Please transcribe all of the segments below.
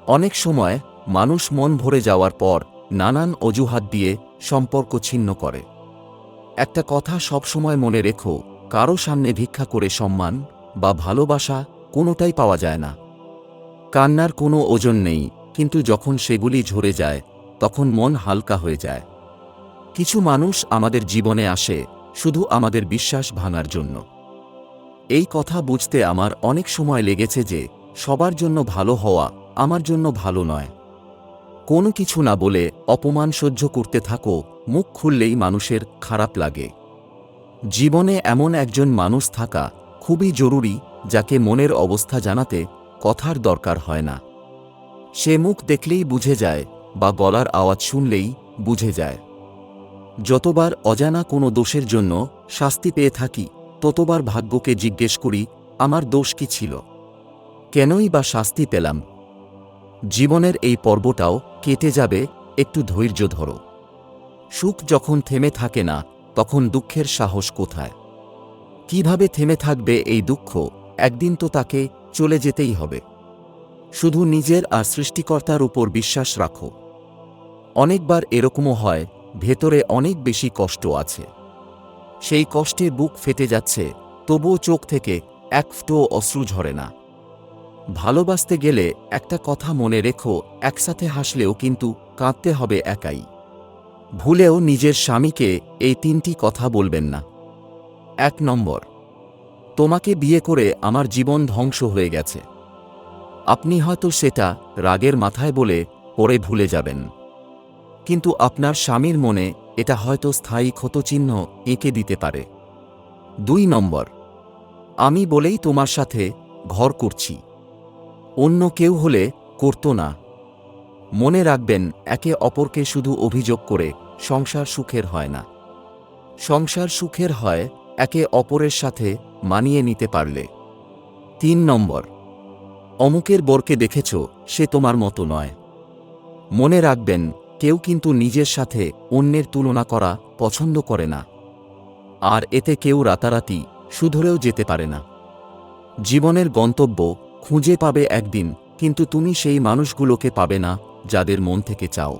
অনেক সময় মানুষ মন ভরে যাওয়ার পর নানান অজুহাত দিয়ে সম্পর্ক ছিন্ন করে। একটা কথা সবসময় মনে রেখো, কারো সামনে ভিক্ষা করে সম্মান বা ভালোবাসা কোনোটাই পাওয়া যায় না। কান্নার কোনো ওজন নেই, কিন্তু যখন সেগুলি ঝরে যায় তখন মন হালকা হয়ে যায়। কিছু মানুষ আমাদের জীবনে আসে শুধু আমাদের বিশ্বাস ভাঙার জন্য। এই কথা বুঝতে আমার অনেক সময় লেগেছে যে সবার জন্য ভালো হওয়া আমার জন্য ভালো নয়। কোনো কিছু না বলে অপমান সহ্য করতে থাকো, মুখ খুললেই মানুষের খারাপ লাগে। জীবনে এমন একজন মানুষ থাকা খুবই জরুরি, যাকে মনের অবস্থা জানাতে কথার দরকার হয় না। সে মুখ দেখলেই বুঝে যায় বা গলার আওয়াজ শুনলেই বুঝে যায়। যতবার অজানা কোনো দোষের জন্য শাস্তি পেয়ে থাকি, ততবার ভাগ্যকে জিজ্ঞেস করি, আমার দোষ কি ছিল? কেনই বা শাস্তি পেলাম? জীবনের এই পর্বটাও কেটে যাবে, একটু ধৈর্য ধরো। সুখ যখন থেমে থাকে না, তখন দুঃখের সাহস কোথায়? কিভাবে থেমে থাকবে এই দুঃখ? একদিন তো তাকে চলে যেতেই হবে। শুধু নিজের আর সৃষ্টিকর্তার উপর বিশ্বাস রাখো। অনেকবার এরকমও হয়, ভেতরে অনেক বেশি কষ্ট আছে, সেই কষ্টে বুক ফেটে যাচ্ছে, তবুও চোখ থেকে এক ফোঁটাও অশ্রু ঝরে না। ভালোবাসতে গেলে একটা কথা মনে রেখো, একসাথে হাসলেও কিন্তু কাঁদতে হবে একাই। ভুলেও নিজের স্বামীকে এই 3টি কথা বলবেন না। 1 নম্বর, তোমাকে বিয়ে করে আমার জীবন ধ্বংস হয়ে গেছে। আপনি হয়তো সেটা রাগের মাথায় বলে পরে ভুলে যাবেন, কিন্তু আপনার স্বামীর মনে এটা হয়তো স্থায়ী ক্ষতচিহ্ন এঁকে দিতে পারে। 2 নম্বর, আমি বলেই তোমার সাথে ঘর করছি, অন্য কেউ হলে করতো না। মনে রাখবেন, একে অপরকে শুধু অভিযোগ করে সংসার সুখের হয় না। সংসার সুখের হয় একে অপরের সাথে মানিয়ে নিতে পারলে। 3 নম্বর, অমুকের বরকে দেখেছ, সে তোমার মতো নয়। মনে রাখবেন, কেউ কিন্তু নিজের সাথে অন্যের তুলনা করা পছন্দ করে না, আর এতে কেউ রাতারাতি শুধরেও যেতে পারে না। জীবনের গন্তব্য খুঁজে পাবে একদিন, কিন্তু তুমি সেই মানুষগুলোকে পাবে না যাদের মন থেকে চাও,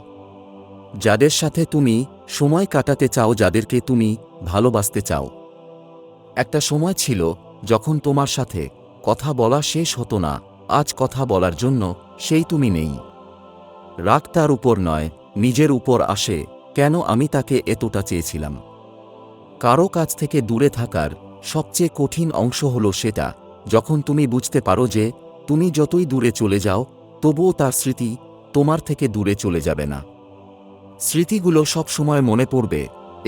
যাদের সাথে তুমি সময় কাটাতে চাও, যাদেরকে তুমি ভালোবাসতে চাও। একটা সময় ছিল যখন তোমার সাথে কথা বলা শেষ হতো না, আজ কথা বলার জন্য সেই তুমি নেই। রাগ তার উপর নয়, নিজের উপর আসে, কেন আমি তাকে এতটা চেয়েছিলাম। কারো কাছ থেকে দূরে থাকার সবচেয়ে কঠিন অংশ হলো সেটা যখন তুমি বুঝতে পারো যে তুমি যতই দূরে চলে যাও, তবুও তার স্মৃতি তোমার থেকে দূরে চলে যাবে না। স্মৃতিগুলো সব সময় মনে পড়বে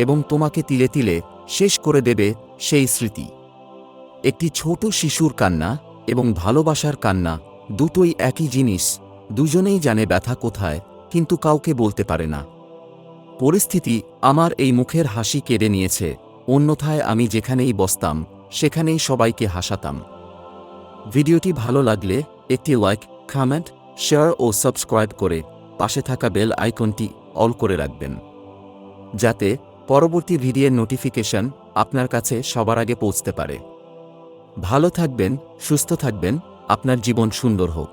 এবং তোমাকে তিলে তিলে শেষ করে দেবে সেই স্মৃতি। একটি ছোট শিশুর কান্না এবং ভালোবাসার কান্না দুটোই একই জিনিস, দুজনেই জানে ব্যথা কোথায়, কিন্তু কাউকে বলতে পারে না। পরিস্থিতি আমার এই মুখের হাসি কেড়ে নিয়েছে, অন্যথায় আমি যেখানেই বসতাম সেখানেই সবাইকে হাসাতাম। ভিডিওটি ভালো লাগলে একটি লাইক, কমেন্ট, শেয়ার ও সাবস্ক্রাইব করে পাশে থাকা বেল আইকনটি অল করে রাখবেন, যাতে পরবর্তী ভিডিওর নোটিফিকেশন আপনার কাছে সবার আগে পৌঁছতে পারে। ভালো থাকবেন, সুস্থ থাকবেন, আপনার জীবন সুন্দর হোক।